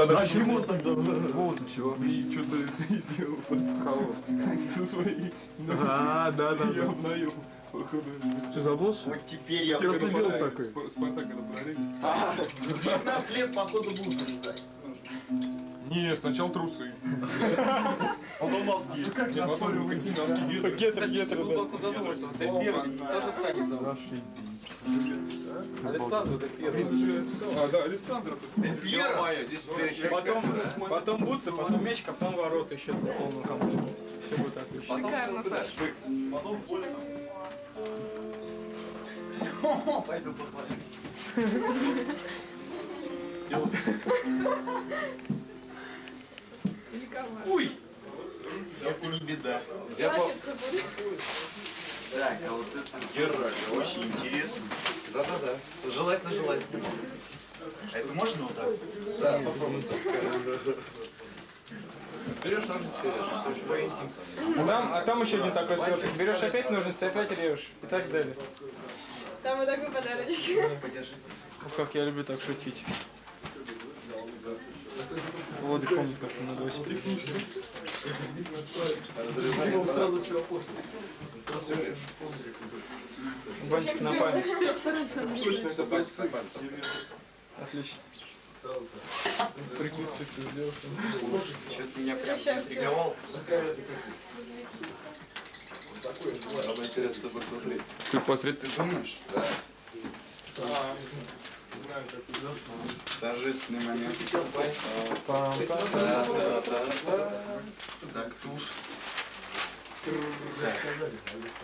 А чего тогда? Вот чего. И что-то сделал под кого? Со своей. Да. Я обнаел. Что, забылся? Вот теперь я Красно-белый такой. Спартак это параллель. 19 лет, походу, будут залетать. Не, сначала трусы. Потом мозги. Нет, потом носки гетры. Гетер, Глубоко задумался. Вот Дель Пьеро тоже Сани зовут. Алессандро Дель Пьеро. А, да, Александр. Дель Пьеро? Здесь теперь еще Потом бутсы, потом мячик, а потом ворота еще полную команду. Все будет отлично. Шикарно, Саш. Потом поле. Пойду похвалюсь. Или комар. Уй! Это не беда. Плакаться будет. Так, а вот это герой очень интересно. Да. Желательно. А это можно вот так? Да, попробуй. Берешь ножницы, режешь. А там еще один такой сверток. Берешь опять ножницы, опять режешь. И так далее. Там и такой подарочек. Подержи. Ну, как я люблю так шутить. Вот и помню, как на велосипеде. Бантик на память. Отлично. Прикид чисто сделал. Что-то меня прям Сейчас заинтриговал. Самое интересное посмотреть. Ты посмотреть. Ты думаешь? Да. Торжественный момент. Так, тушь.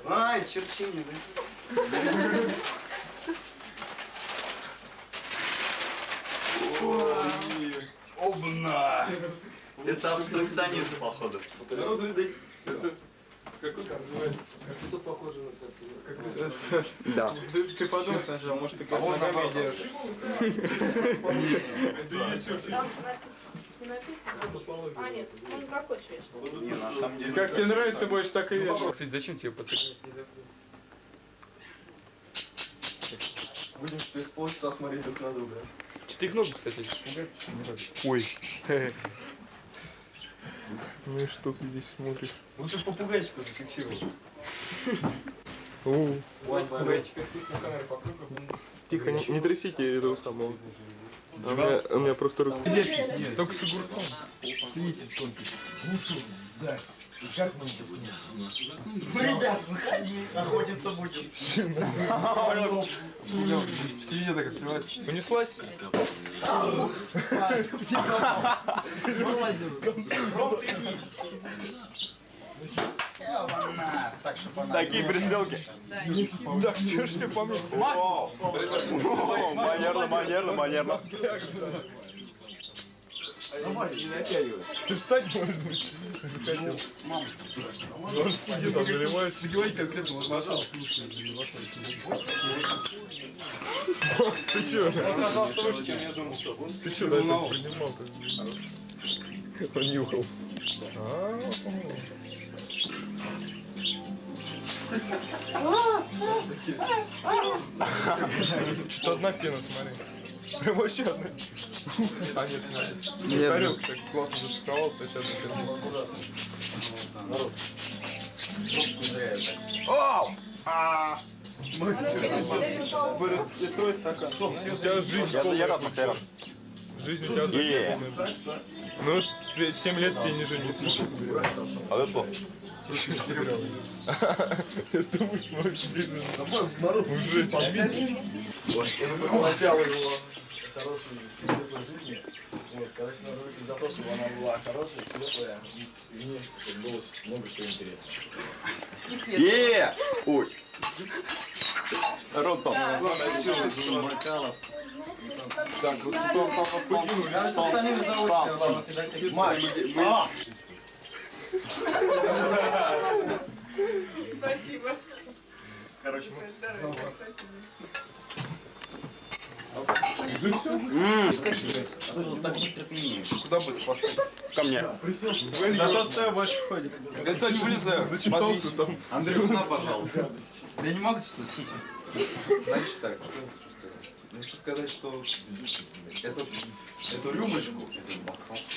Ай, черчение, да? Обна! Это абстракционизм, походу. Как это называется? Что похоже на это? Да. Ты подумай сначала, может ты как ногами держишь. Это есть очень. Там не написано. А, нет, он как хочешь вешать. Не, на самом деле. Как тебе нравится больше, так и вешай. Кстати, зачем тебе пацан? Будем через полчаса смотреть друг на друга. Четыре кнопки, кстати. Ой. Ну и что ты здесь смотришь? Лучше попугайчика зафиксировать. Давай теперь пустим камеру по кругу. Тихо, не трясите этого самого. У меня просто руки. Только с огурцом. Светит тонкий. Ну, ребят, выходи, охотиться будем. Телевизор так открывается. Понеслась? Такие пристрелки. Так, что ж ты помнишь? Манерно. Ты встать можешь? Захотел. Он сидит, он заливает. Говорить конкретно, вот Маша, Бокс, ты чё? Он оказался выше, чем я думал. Ты чё, да, это принимал? Он нюхал. Что-то одна пена, смотри. Прям вообще одна. А, нет, Тарёк так классно зашифровался, сейчас Твой стакан. у тебя жизнь полная. Жизнь у тебя полная. Ну, 7 лет ты не женился. А это что? Это мы смотрим. Уже Начало его хорошей и светлой жизни. Вот, короче, надо выпить за то, чтобы она была хорошая, светлая, и в ней было много всего интересного. Ой! Рот там. так, вот потом покинули. Я с остальными за удовольствием. Спасибо. Короче, мы... Здорово, спасибо. Так быстро пьянеешь. Куда будет поставить? Ко мне. Зато стоя больше входит. Это не вылезаю. Зачитался там. Андрей, куда, пожалуйста? Я не могу сесть. Дальше так. Хочу сказать, что эту рюмочку,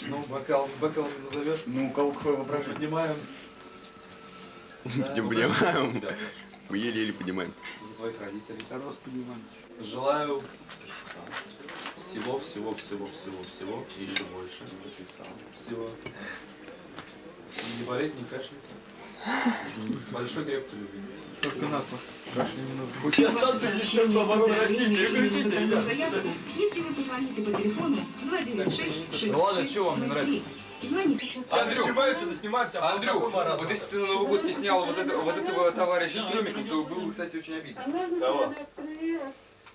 ну, бокал не назовешь. Ну, у кого какое воображение? Поднимаем. Не понимаем. Мы еле-еле понимаем. За твоих родителей. Желаю всего, и еще больше. Записал. Всего. Не болеть, не кашлять. Большой крепкой любви. Только насморк. У тебя станция еще свободной России, переключите, ребят. Заявку, если вы позвоните по телефону 296 Ладно, что вам не нравится? Звоните. Снимаемся, Андрюх, вот если бы ты на Новый год не снял вот этого товарища с Ремиком, то было бы, кстати, очень обидно. Кого?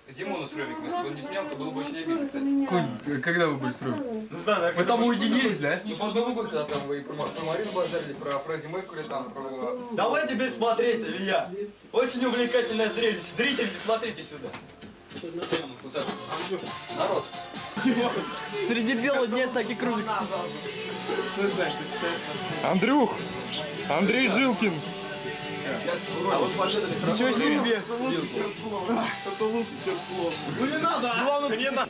Димона с Ремиком, если бы он не снял, то было бы очень обидно, кстати. Когда вы были строить? Не знаю, Вы там уединились, да? Ну, под Новый год, когда там вы и про Марину базарили, про Фредди Меркьюри, там, про... давай теперь смотреть, Илья. Очень увлекательное зрелище. Зрители, смотрите сюда. Народ. Среди бела дня всякий кружик. Андрюх! Андрей Жилкин! Ничего себе! Это лучше, чем слово. Ну не надо, а! Не надо.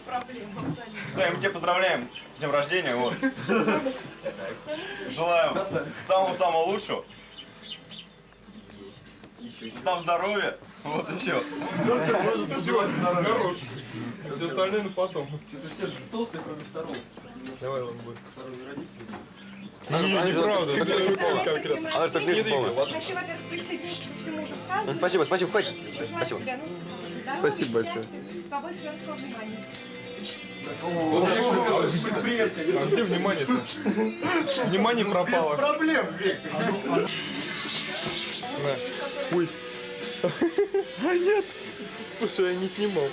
Сай, мы тебя поздравляем с днем рождения. Вот. Желаю самого-самого лучшего. Там здоровья. Вот и все. Хорош. Все остальное на потом. Все толстые, кроме второго. Давай, он будет. Неправда, это шоколад конкретно. Она же так ниже полная. Хочу, во-первых, присоединиться ко всему уже сказанному. Спасибо, хватит. Желаю Спасибо. тебе, ну, здоровья, Спасибо большое. счастья, побольше женского внимания. А где внимание-то? Внимание пропало. Проблем, Виктор. На. Ой. А нет. Слушай, я не снимал.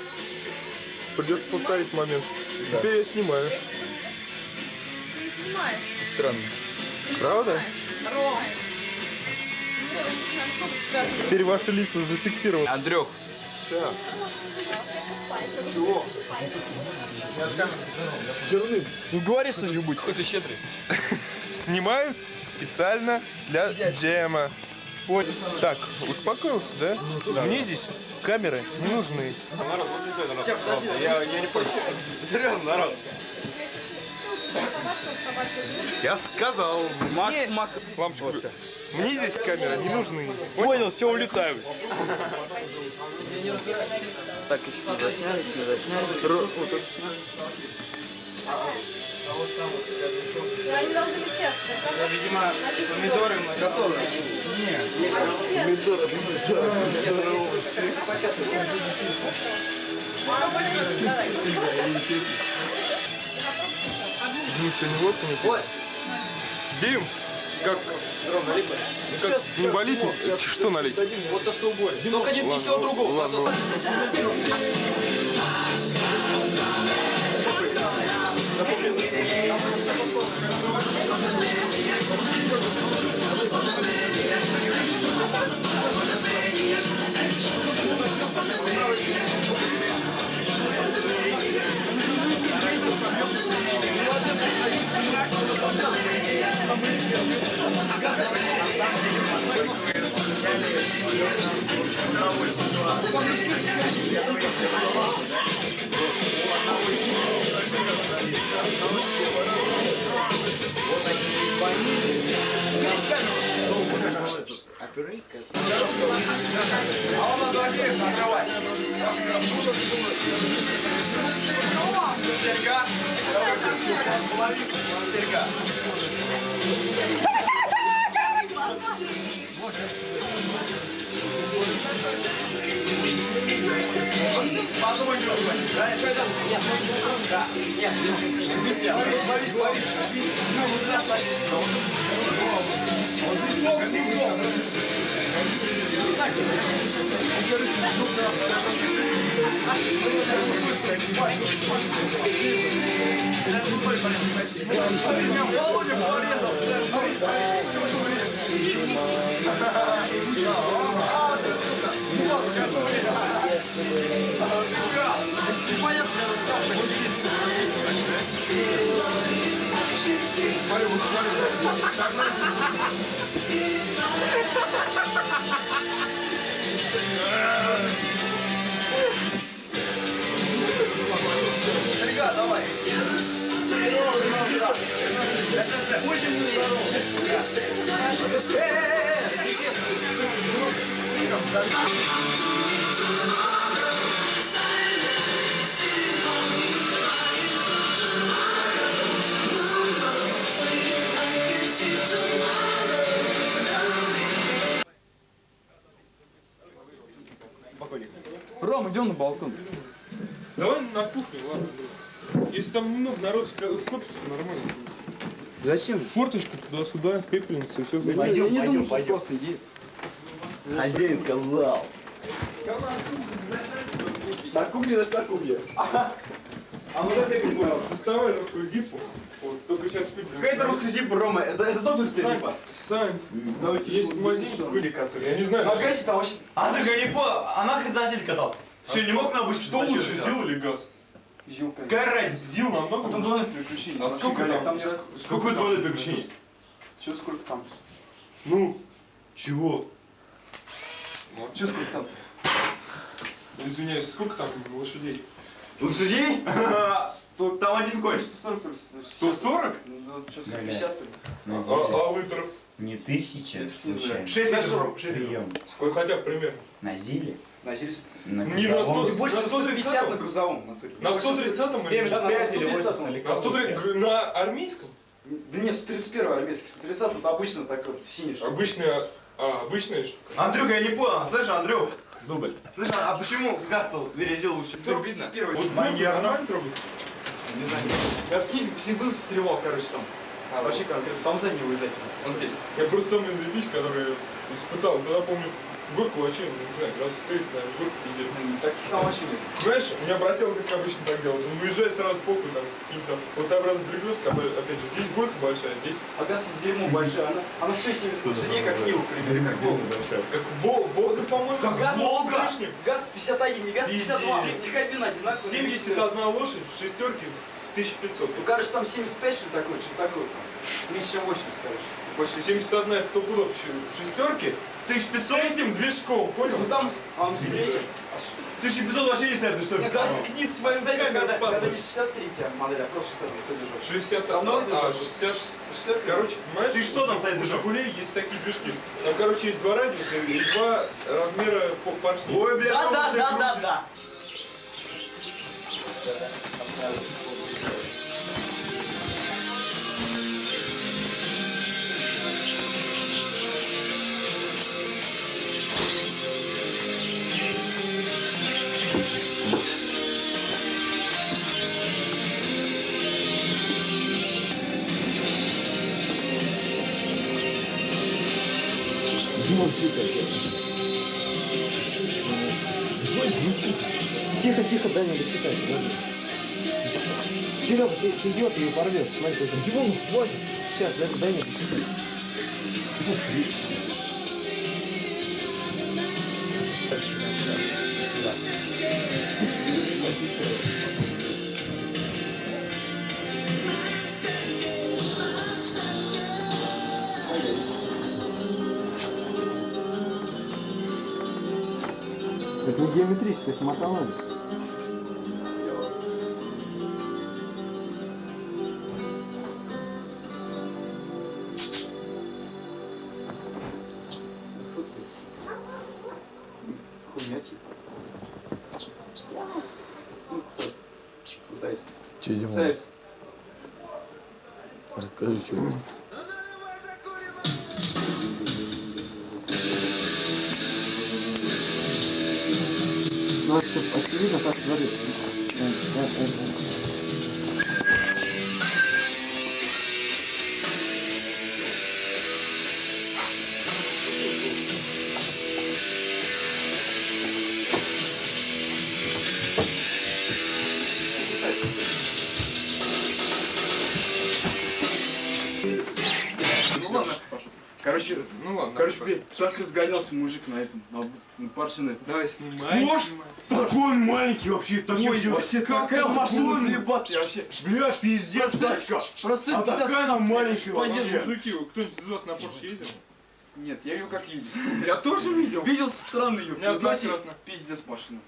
Придется повторить момент. Теперь я снимаю. Ты не снимаешь. Странно. Правда? Ром. Теперь ваши лица зафиксированы. Андрюх. Черный. Ну говори что-нибудь. Какой ты щедрый. Снимаю специально для джема. Вот. Так, успокоился, да? Мне здесь камеры не нужны. Народ, слушай, все, народ. Правда, я не понял. Серьезно, народ. Я сказал. Лампочку. Мне здесь камеры не нужны. Понял, все, улетаю. Так, еще не засняли. Они должны быть честны. Видимо, помидоры мы готовы. Дим сегодня водку не пил. Дим, как? Как, не болит? Что налить? Вот то, что угодно. Только не ничего другого. Ладно. Ром, идем на балкон. Давай на кухню, ладно. Если там много народ скопится, то нормально будет. Зачем? Форточку туда-сюда, пепельницу и все Я не думаю, что просто иди. Хозяин сказал. На кухне, значит на кухне. А ну запекай, понял. Доставай русскую зипу. Вот, только сейчас пепельницу. Какая это русская зипа, Рома? Это докторская зипа. Сань, есть магазин, я не знаю. Погоди, там вообще... А, так я не понял, а нахрен за зель катался? Ты что, не мог на обычный? Что лучше, ЗИЛ или газ? ЗИЛ, конечно. Какая разница? ЗИЛ намного А там лучше. двойное переключение. А сколько там? Сколько двойное переключение? Чё, сколько там? Ну, Чего? Чё, сколько там? извиняюсь, сколько там лошадей? Лошадей? Там один конь. 140? Ну, что, 150? А литров? Не тысяча, Не знаю. случайно. 6 литров. Прием. Сколько хотя бы примерно? На Зиле? На Зильс. На Не грузовом? на 100, Больше на 150 на 130-м? грузовом. в натуре. На 130-м или 75 или 80 на 130 на армейском? Да нет, 131 армейский. 130 это обычно так вот синий. что ли. Обычная штука. Андрюха, я не понял. Слышь, Андрюх. Дубль. Слышь, а почему газ-то верезил лучше? Вдруг видно? Вот нормально трогается? Не знаю. Я все был стрелок, короче, там. Вообще конкретно. Там за ним уезжать уже. Он здесь. Я просто самый бич, который испытал. Тогда помню, горку вообще, не знаю, градусов 30, наверное, горку пиздец. Таких там вообще нет. Знаешь, у меня брател, как обычно так делает. Он выезжает сразу похуй, там, какие-то вот обратно перегрузка, опять же, здесь горка большая, здесь... А газ дерьмо большое. Она все 70 лошадей, как Нива, к примеру, как Волга. Как Волга, по-моему, Как газ Волга! Газ 51, не газ 52. Здесь. Их кабина одинаковая. 71 лошадь в шестерке в 1500. Ну, короче, там 75, что такое, что такое. Меньше, чем 80, короче. Больше 71 это 100 пудов в шестерке. В 1500? С этим движком, понял? Ну там, а он встретил. 1500 вообще не знает, что Нет, это. Заткни свою Кстати, камеру, когда падла. не 63-я модель, а просто 63, кто держал? 60, Там много движок? 60, короче, понимаешь? Ты что там стоит У движок? Жигулей есть такие движки. Там, короче, есть два радиуса и два размера поршней. Ой, блядь, Да. Тихо, тихо, дай мне досчитать. Серега, ты идиот, ее порвешь. Смотри, Димон, хватит. Сейчас, дай мне досчитать. Это не геометрическая, это матанализ. Че, Дима? Зайц. Расскажи, чего. Ну, очевидно, так говорит. Ну ладно, пошел. Короче, Ну ладно. короче, блядь, так разгонялся мужик на этом, на паршине. Давай снимай. Боже! Такой он маленький вообще, такой Вообще такая машина заебатая вообще. Бля, пиздец, тачка. Просто А такая она маленькая вообще. Мужики, кто-нибудь из вас на Порше ездил? Нет, я ее как видел. Я тоже видел. Видел со стороны ее. Неоднократно. Пиздец машина.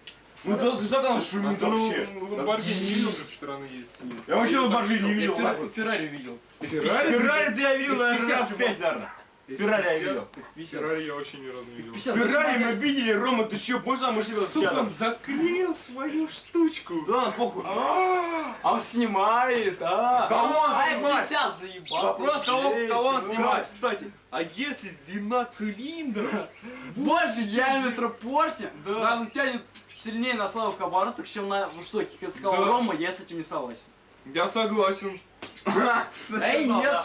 Ну да, ты что там шумит вообще? Ламборгини не видел, как стороны едет? Я вообще Ламборгини не видел. Феррари видел. Феррари я видел, наверное, раз в 5, наверное. Феррари я видел. Феррари я вообще ни разу не видел. Феррари мы видели, Рома, ты чё, можно мы себе Сука, он заклеил свою штучку. Да, ладно, похуй. А он снимает, а? Кого он Ай, снимает? 50 заебал. Вопрос, кого он снимает? Кстати, а если длина цилиндра Больше диаметра поршня, Да. да, он тянет сильнее на слабых оборотах, чем на высоких. Это сказал Да. Рома, я с этим не согласен. Я согласен. Эй, нет,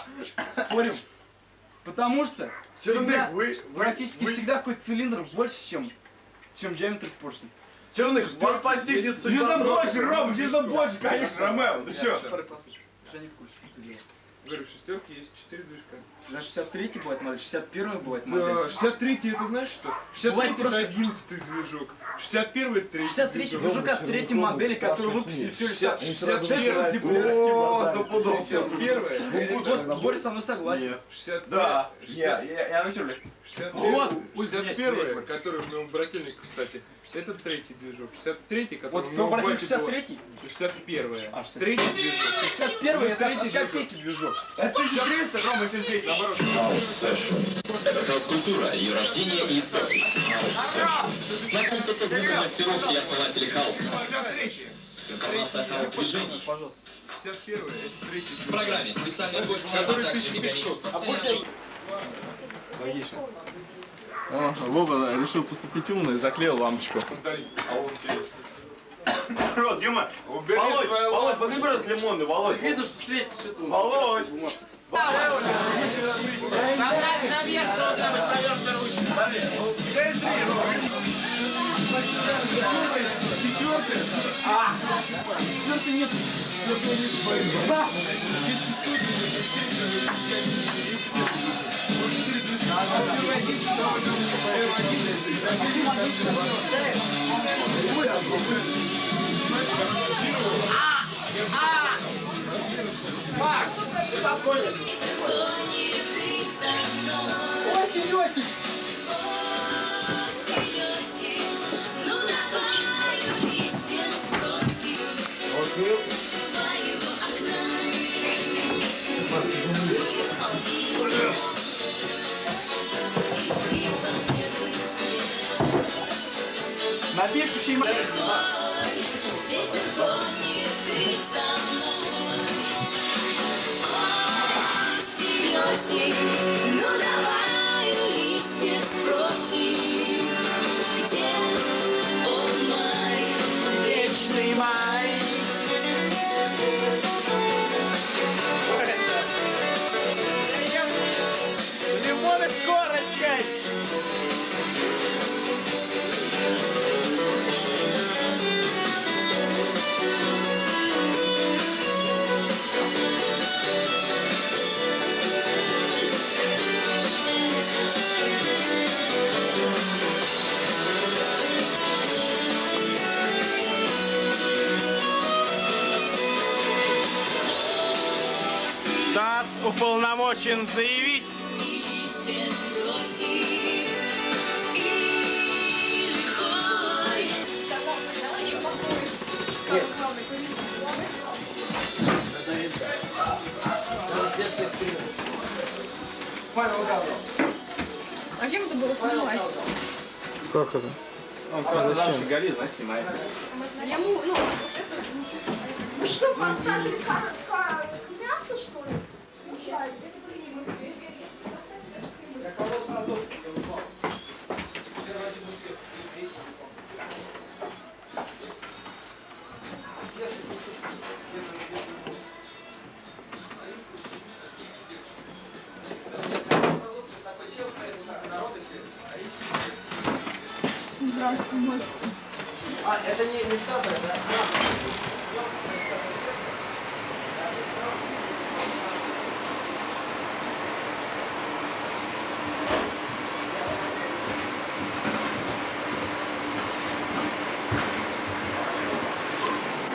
спорим. Потому что всегда, вы... практически всегда какой-то цилиндр больше, чем диаметр поршня. Черных, вас постигнет судьба. Больше, Рома, честно больше, конечно, Ромео. Ты чё? Послушай, я не в курсе, что ты делаешь. Говорю, в шестерке есть 4 движка. На 63-й бывает модель, 61-й бывает модель. Да, 63-й это знаешь что? 63-й Бывает просто- это 11-й движок. 61-й это 3-й 63-й движок от третьей модели, которую выпустили все лишь 61-й типа. О, стопудово. 61-й Боря со мной согласен. Нет. 61-й Да, я на чурле. Вот, пусть 61-й, который в моем брательнике, кстати, это 3-й движок. 63-й, который Вот в твой моем братик бате был. 63-й, 61-й. А, 63-й. 3-й движок. 61-й, это Третий от копейки движок. Это 1300, Рома, если здесь, наоборот. Это хаус-культура, ее рождение и история. Знакомство со звуком мастеров и основателей хаоса. Информация о хаос-движении. Пожалуйста. 61-й это 3-й В движок. программе специальные гости, а также механический постоянный. Вова решил поступить умно и заклеил лампочку. Рот, Дима. Убери Володь, свою Володь, подвиброс лимонный, Володь. Видно, что светится что-то. Володь. Осень, осень! На пишущей Ну давай у листьев спросим, где он май, вечный май. лимоны с корочкой! ТАСС уполномочен заявить. Листья спросим, и лихой. А чем это было снимать? Как это? Он просто дальше горит, значит, снимает. Я ну, Вы что, поставили мясо, что ли? здравствуй, мой.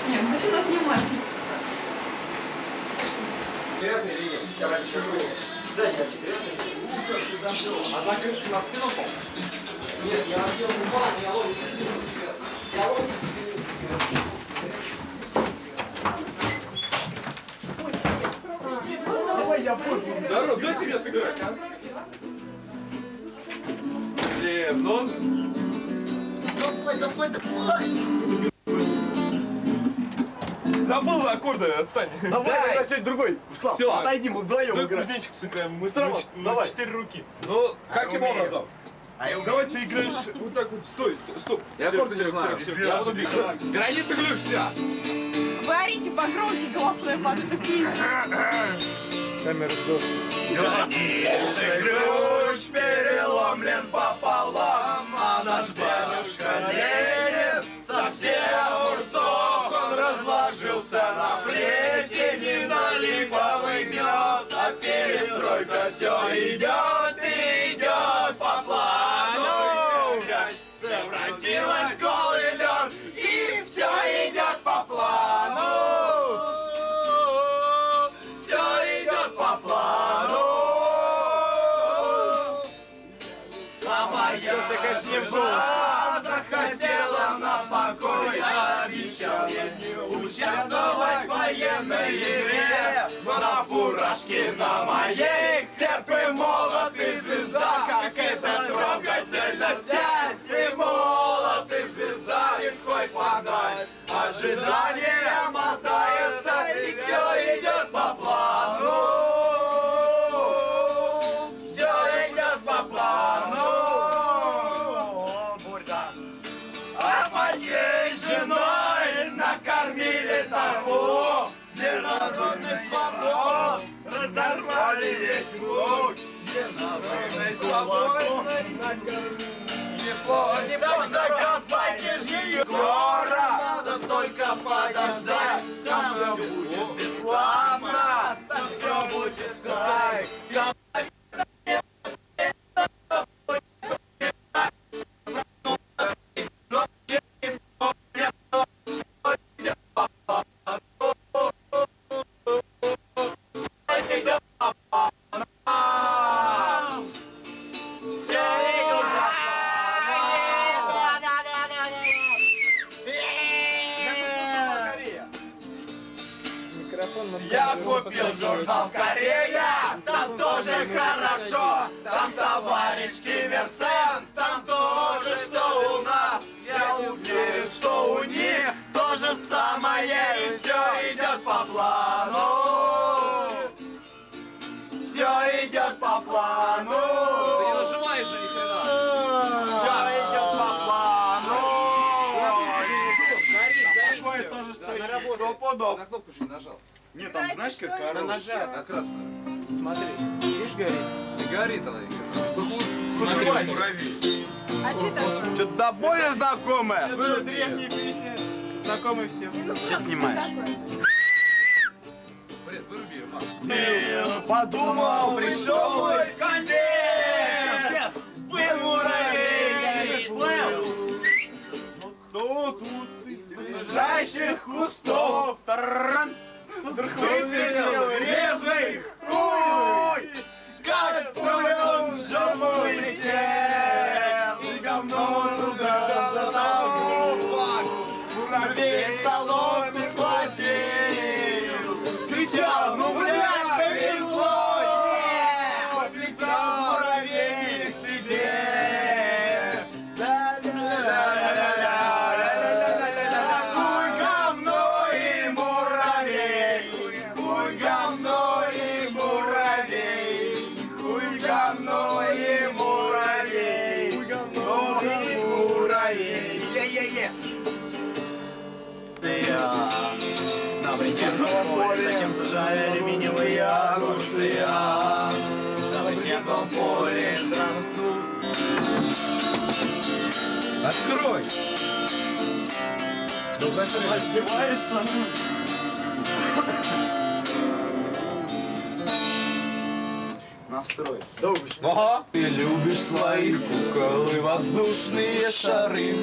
Нет, хочу нас снимать. Интересный или нет? Я раньше не был. Одна крышка на спину, Нет, я делал упал, я ловил. Я ловил. Здорово, дай тебе сыграть, а? Блин, ну... Забыл аккорды, отстань. Давай, начать другой. Слав, Всё. отойди, мы вдвоем Давай играем. кузнечик сыграем. Мы сразу, давай. 4 руки. Ну, каким образом? Давай ты играешь вот так вот. Стой, стоп. Я аккорды не знаю. Я буду бить. Граница ключа. Вы орите погромче, главное, подтупите. Камера ждет. Ключ переломлен пополам, а наш дедушка Ленин совсем урсох. Он разложился на плесени, на липовый мед, а перестройка все идет и идет по плану. Грязь превратилась в голый лед, и все идет по плану. Все идет по плану. А моя жена захотела на покой, обещал я не участвовать в военной игре. Но на фуражке на моей серп и молот и звезда, как это трогательно. Сядь и молот и звезда, лихой фонарь. Ожидание мотается, и все идет по плану. Все идет по плану. А моей женой накормили того, зеленый свобод, разорвали весь лук, зеленый свободной накормили. Там закопайте же скоро, надо только подождать. Там все будет бесплатно, там все будет в кайф. Я купил журнал «Корея», там тоже хорошо. Там товарищ Ким Ир Сен, там тоже, что у нас. Я уверен, что у них то же самое, и все идет по плану. Все идет по плану. Ты не нажимаешь же ни хрена. Все идет по плану. Такое тоже стоит. 100 пудов. На кнопку же не нажал. Нет, там знаешь, как короче. На красную. Смотри, видишь, горит? Не горит она. Смотри, муравей. А что такое? Что-то до боли знакомое. Было древние песни, знакомые всем. Не, ну Что просто снимаешь? такое? Бред, выруби ее, Макс. Подумал, пришел мой конец. Был муравей, не слыл. Тут из ближайших кустов выстрелил резвый хуй. Как пулем живой летел, и говно туда затолкнул. Муравей соломе схватил, кричал: ну блядь, повезло, полетел муравей к себе. Хуй, говно и муравей, хуй, говно и муравей, хуй, говно и муравей, говно и муравей. Е-е-е. На брезентовом поле зачем сажали алюминиевые огурцы? На брезентовом поле здравствуй. Открой! Раздевается. Настрой. Ага. Ты любишь своих кукол и воздушные шары,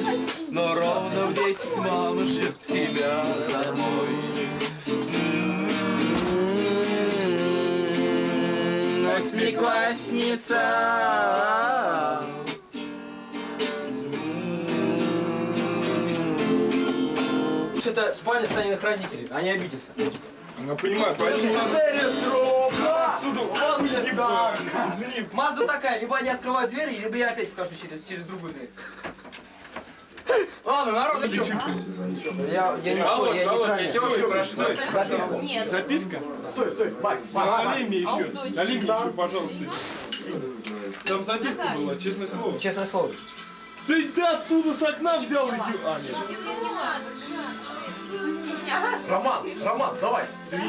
но ровно в 10 мама ждет тебя домой. Восьмиклассница. Пусть это спальня станет родителей, они обидятся. Я понимаю, поэтому надо отсюда. Извини. Маза такая, либо они открывают двери, либо я опять скажу через другую дверь. Ладно, народ, ну что? Я не прошу. Нет. Запивка? Стой, Макс. Налей мне еще. Налей мне еще, пожалуйста. Там запивка была, честное слово. Честное слово. Ты оттуда с окна взял ее. А, нет. Роман, давай. 3,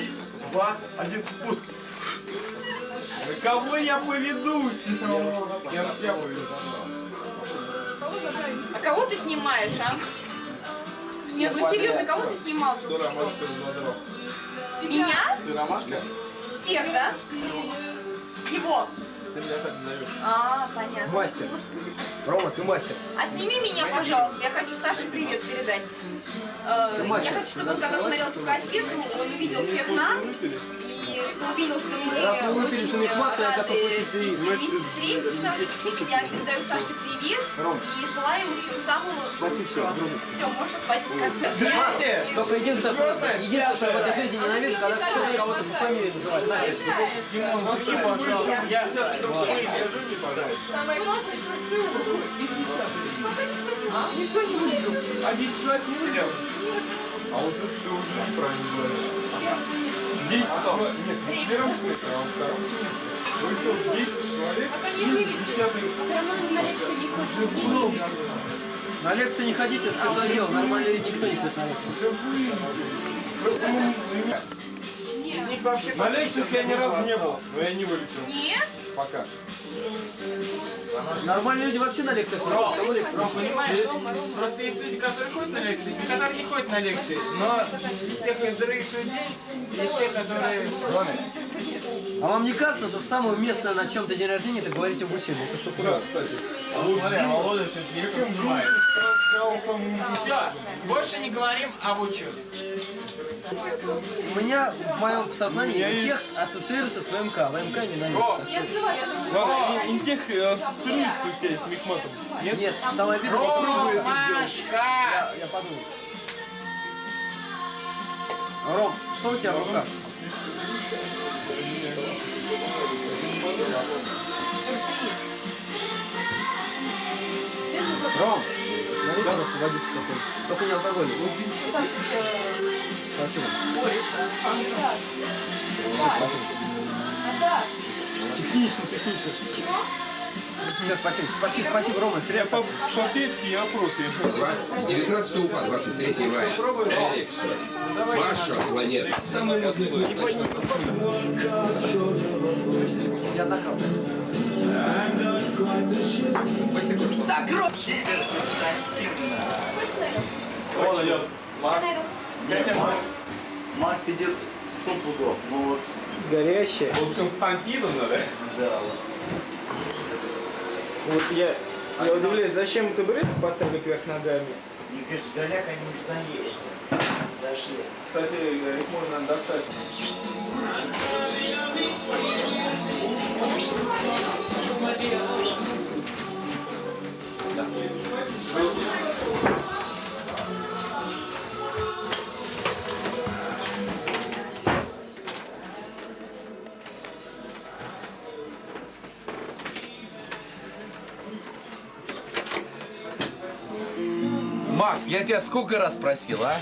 2, 1, пуск. На кого я поведусь? Я на себя поведу. А кого ты снимаешь, а? Нет, ну серьезно, кого ты снимал? Что Ромашка разодрал? Меня? Ты Ромашка? Всех, да? Его. Ты меня так назовешь. А, понятно. Мастер. Рома, ты мастер. А сними меня, пожалуйста. Я хочу Саше привет передать. Я хочу, чтобы он, когда смотрел эту кассету, он увидел всех нас. И что увидел, что мы Раз вы выпили очень сумикмат, то я готов рады выпить и- вместе встретиться. Я передаю Саше привет и желаю ему всего самого лучшего. Все, можно хватит. Максе, только единственное, что я в этой жизни ненавижу, когда кто-то кого-то по фамилии называет. Нафиг. Димон, извини, пожалуйста. Самое главное, что Никто не видел. А здесь человек не видел? А вот тут ты уже неправильно говоришь. 10 человек. Нет, не в первом смысле, а во втором смысле. Вышел 10 человек из 10. На лекции не ходите, это всегда дело. Нормальные люди никто не ходит на лекции. Из них вообще... На лекциях я ни разу не был, но я не вылетел. Нет? Пока. Нормальные люди вообще на лекциях ходят. Кого лекции? Понимаешь, просто есть люди, которые ходят на лекции, и которые не ходят на лекции. Но из тех здоровых людей есть те, которые... А вам не кажется, что самое уместное на чем-то день рождения это говорить об учебе? Это что Да, кстати. Смотри, а Володя все-таки языком занимает. Все, больше не говорим об учебе. У меня в моем сознании текст ассоциируется с ВМК. ВМК ненавижу. Ладно, интех ассоциируется у тебя с Мехматом. Нет, самое обидное, попробую это сделать. Я подумал. Ром, что у тебя в руках? Ром, налей, пожалуйста, водичку какой-то. Только не алкоголь. Спасибо. Технично. Все, спасибо, Рома. Я попеть, я против. С 19 по 23 мая. Эликсир. Ваша планета. Самый модный. Неоднократно. Закройте! Он идет. Макс сидит 100 пудов. Ну вот. Горящая. Вот Константиновна, да? Да. Вот я удивляюсь, зачем табурет поставили кверх ногами? Мне кажется, голяк они уже доели. Дошли. Кстати, их можно достать. Макс, я тебя сколько раз просил, а?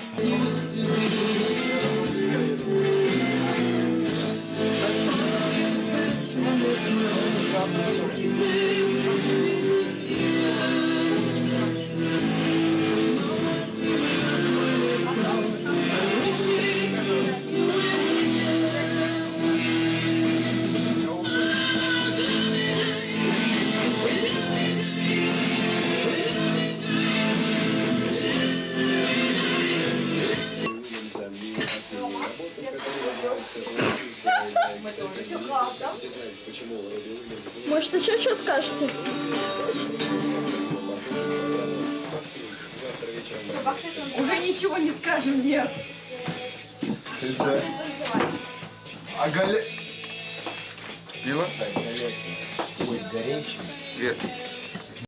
Может, еще что скажете? Уже ничего не скажем, нет. А Галя... Пиво? Ой, горячий. Привет.